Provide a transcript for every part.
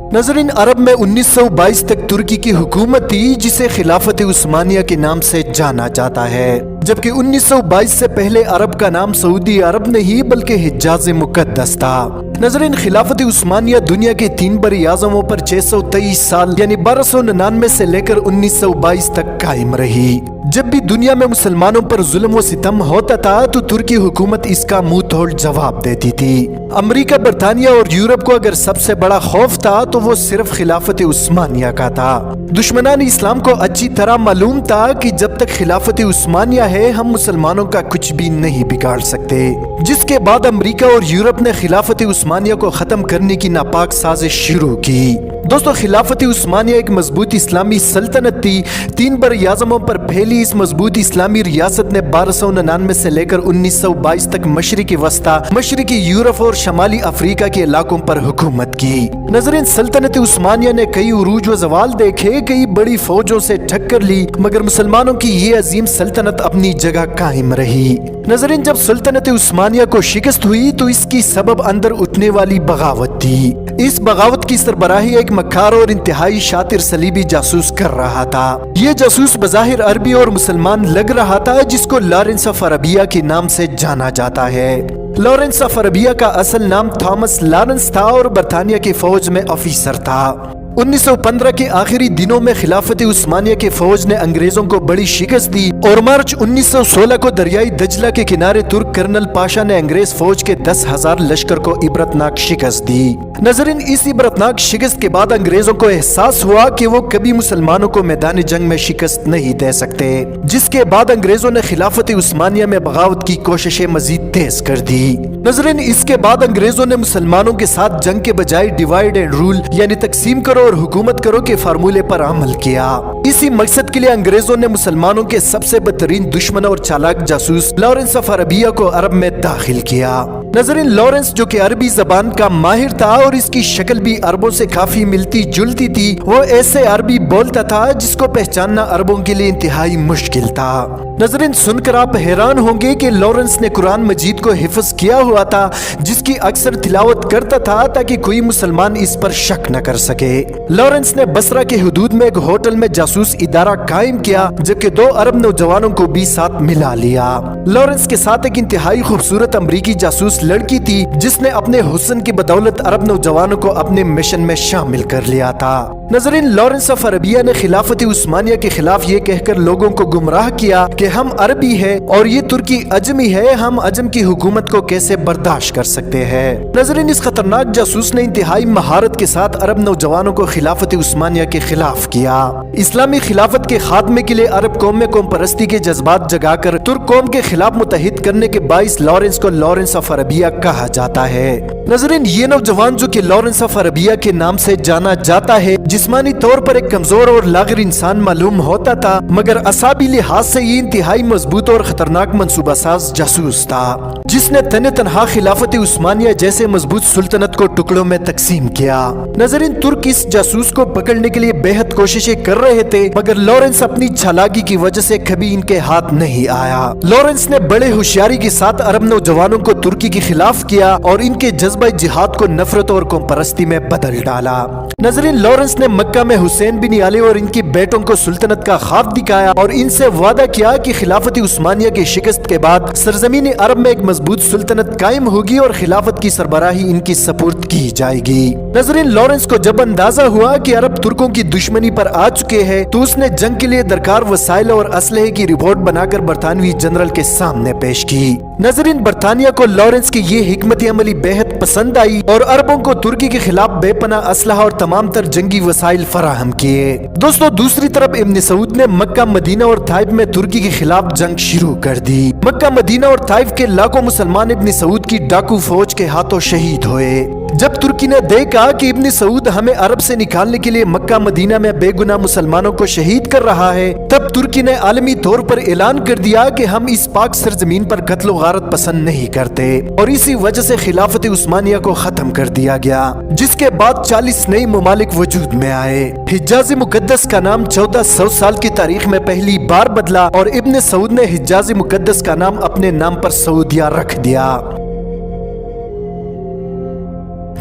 नजरीन, अरब में 1922 तक तुर्की की हुकूमत थी, जिसे खिलाफत उस्मानिया के नाम से जाना जाता है। जबकि 1922 से पहले अरब का नाम सऊदी अरब नहीं बल्कि हिजाज मुकद्दस था। नजरीन, खिलाफत उस्मानिया दुनिया के 3 बरी आज़मों पर 623 साल यानी 1299 से लेकर 1922 तक कायम रही। जब भी दुनिया में मुसलमानों पर जुल्म व सितम होता था तो तुर्की हुकूमत इसका मुंह तोड़ जवाब देती थी। अमेरिका, बरतानिया और यूरोप को अगर सबसे बड़ा खौफ था तो वो सिर्फ खिलाफत उस्मानिया का था। दुश्मनान इस्लाम को अच्छी तरह मालूम था कि जब तक खिलाफत उस्मानिया है हम मुसलमानों का कुछ भी नहीं बिगाड़ सकते। जिसके बाद अमेरिका और यूरोप ने खिलाफत उस्मानिया को खत्म करने की नापाक साजिश शुरू की। दोस्तों, खिलाफत उस्मानिया एक मजबूत इस्लामी सल्तनत थी। 3 बरी आज़मों पर फैली इस मजबूत इस्लामी रियासत ने 1299 से लेकर 1922 तक मशरिकी वस्ता, मशरिकी यूरोप और शमाली अफ्रीका के इलाकों पर हुकूमत की। नजरीन, सल्तनत उस्मानिया ने कई उरूज व जवाल देखे, कई बड़ी फौजों से टक्कर ली, मगर मुसलमानों की ये अजीम सल्तनत अपनी जगह कायम रही। नजरीन, जब सल्तनत उस्मानिया को शिकस्त हुई तो इसकी सबब अंदर उठने वाली बगावत थी। इस बगावत की सरबराही एक मक्कार और इंतहाई शातिर सलीबी जासूस कर रहा था। ये जासूस बज़ाहिर अरबी और मुसलमान लग रहा था, जिसको लॉरेंस ऑफ अरबिया के नाम से जाना जाता है। लॉरेंस ऑफ अरबिया का असल नाम थॉमस लॉरेंस था और बरतानिया की फौज में ऑफिसर था। 1915 के आखिरी दिनों में खिलाफत उस्मानिया के फौज ने अंग्रेजों को बड़ी शिकस्त दी और मार्च 1916 को दरियाई दजला के किनारे तुर्क कर्नल पाशा ने अंग्रेज फौज के 10,000 लश्कर को इबरतनाक शिकस्त दी। नजरीन, इस इबरतनाक शिकस्त के बाद अंग्रेजों को एहसास हुआ कि वो कभी मुसलमानों को मैदान जंग में शिकस्त नहीं दे सकते। जिसके बाद अंग्रेजों ने खिलाफत उस्मानिया में बगावत की कोशिशें मजीद तेज कर दी। नजरीन, इसके बाद अंग्रेजों ने मुसलमानों के साथ जंग के बजाय डिवाइड एंड रूल यानी तकसीम करो और हुकूमत करो के फार्मूले पर अमल किया। इसी मकसद के लिए अंग्रेजों ने मुसलमानों के सबसे बदतरीन दुश्मन और चालाक जासूस लॉरेंस ऑफ अरबिया को अरब में दाखिल किया। नजरीन, लॉरेंस जो कि अरबी जबान का माहिर था और इसकी शक्ल भी अरबों से काफी मिलती जुलती थी, वो ऐसे अरबी बोलता था जिसको पहचानना अरबों के लिए इंतहाई मुश्किल था। नजरीन, सुनकर आप हैरान होंगे कि लॉरेंस ने कुरान मजीद को हिफ्ज किया हुआ था, जिसकी अक्सर तिलावत करता था ताकि कोई मुसलमान इस पर शक न कर सके। लॉरेंस ने बसरा के हुदूद में एक होटल में जासूस इदारा कायम किया, जबकि 2 अरब नौजवानों को भी साथ मिला लिया। लॉरेंस के साथ एक इंतहाई खूबसूरत अमरीकी जासूस लड़की थी, जिसने अपने हुस्न की बदौलत अरब नौजवानों को अपने मिशन में शामिल कर लिया था। नजरीन, लॉरेंस ऑफ अरबिया ने खिलाफत उस्मानिया के खिलाफ ये कहकर लोगों को गुमराह किया कि हम अरबी है और ये तुर्की अजमी है, हम अजम की हुकूमत को कैसे बर्दाश्त कर सकते हैं। नजरीन, इस खतरनाक जासूस ने इंतहाई महारत के साथ अरब नौजवानों को खिलाफत उस्मानिया के खिलाफ किया। इस्लामी खिलाफत के खात्मे के लिए अरब कौम में कौम परस्ती के जज्बात जगाकर तुर्क कौम के खिलाफ मुतहिद करने के बाइस लॉरेंस को लॉरेंस ऑफ अरबिया कहा जाता है। नजरीन, ये नौजवान जो कि लॉरेंस ऑफ अरबिया के नाम से जाना जाता है, जिस्मानी तौर पर एक कमजोर और लागिर इंसान मालूम होता था, मगर असाबी लिहाज से ये इंतहाई मजबूत और खतरनाक मंसूबासाज जासूस था, जिसने तने तनहा खिलाफत उस्मानिया जैसे मजबूत सुल्तनत को टुकड़ों में तकसीम किया। नजरीन, तुर्क इस जासूस को पकड़ने के लिए बेहद कोशिशें कर रहे थे, मगर लॉरेंस अपनी चालाकी की वजह से कभी इनके हाथ नहीं आया। लॉरेंस ने बड़े होशियारी के साथ अरब नौजवानों को तुर्की के खिलाफ किया और इनके जज्बा जिहाद को नफरत और कौम परस्ती में बदल डाला। नजरीन, लॉरेंस ने मक्का में हुसैन बिन अली और इनकी बेटों को सुल्तनत का ख्वाब दिखाया और इनसे वादा किया कि खिलाफत उस्मानिया की शिकस्त के बाद सरजमीन अरब में एक मजबूत सुल्तनत कायम होगी और खिलाफत की सरबराही इनकी सपुर्द की जाएगी। नजरीन, लॉरेंस को जब अंदाजा हुआ कि अरब तुर्कों की दुश्मनी पर आ चुके हैं तो उसने जंग के लिए दरकार वसाइल और असलहे की रिपोर्ट बनाकर बरतानवी जनरल के सामने पेश की। नजरीन, बरतानिया को लॉरेंस की ये हिकमत अमली बेहद पसंद आई और अरबों को तुर्की के खिलाफ बेपनाह असलहा और तमाम तर जंगी वसाइल फराहम किए। दोस्तों, दूसरी तरफ इब्न सऊद ने मक्का, मदीना और ताइफ में तुर्की के खिलाफ जंग शुरू कर दी। मक्का, मदीना और ताइफ के लाखों मुसलमान इब्न सऊद की डाकू फौज के हाथों शहीद हुए। जब तुर्की ने देखा कि इब्न सऊद हमें अरब से निकालने के लिए मक्का मदीना में बेगुनाह मुसलमानों को शहीद कर रहा है, तब तुर्की ने आलमी तौर पर ऐलान कर दिया कि हम इस पाक सरजमीन पर कत्ल गारत पसंद नहीं करते और इसी वजह से खिलाफत उस्मानिया को खत्म कर दिया गया, जिसके बाद 40 नए ममालिक वजूद में आए। हिजाज मुकद्दस का नाम 1400 साल की तारीख में पहली बार बदला और इब्न सऊद ने हिजाज मुकद्दस का नाम अपने नाम पर सऊदिया रख दिया।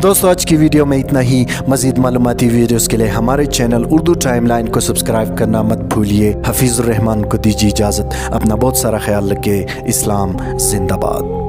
दोस्तों आज की वीडियो में इतना ही। मजीद मालूमाती वीडियोस के लिए हमारे चैनल उर्दू टाइमलाइन को सब्सक्राइब करना मत भूलिए। हफीजुर रहमान को दीजिए इजाज़त। अपना बहुत सारा ख्याल रखिए। इस्लाम जिंदाबाद।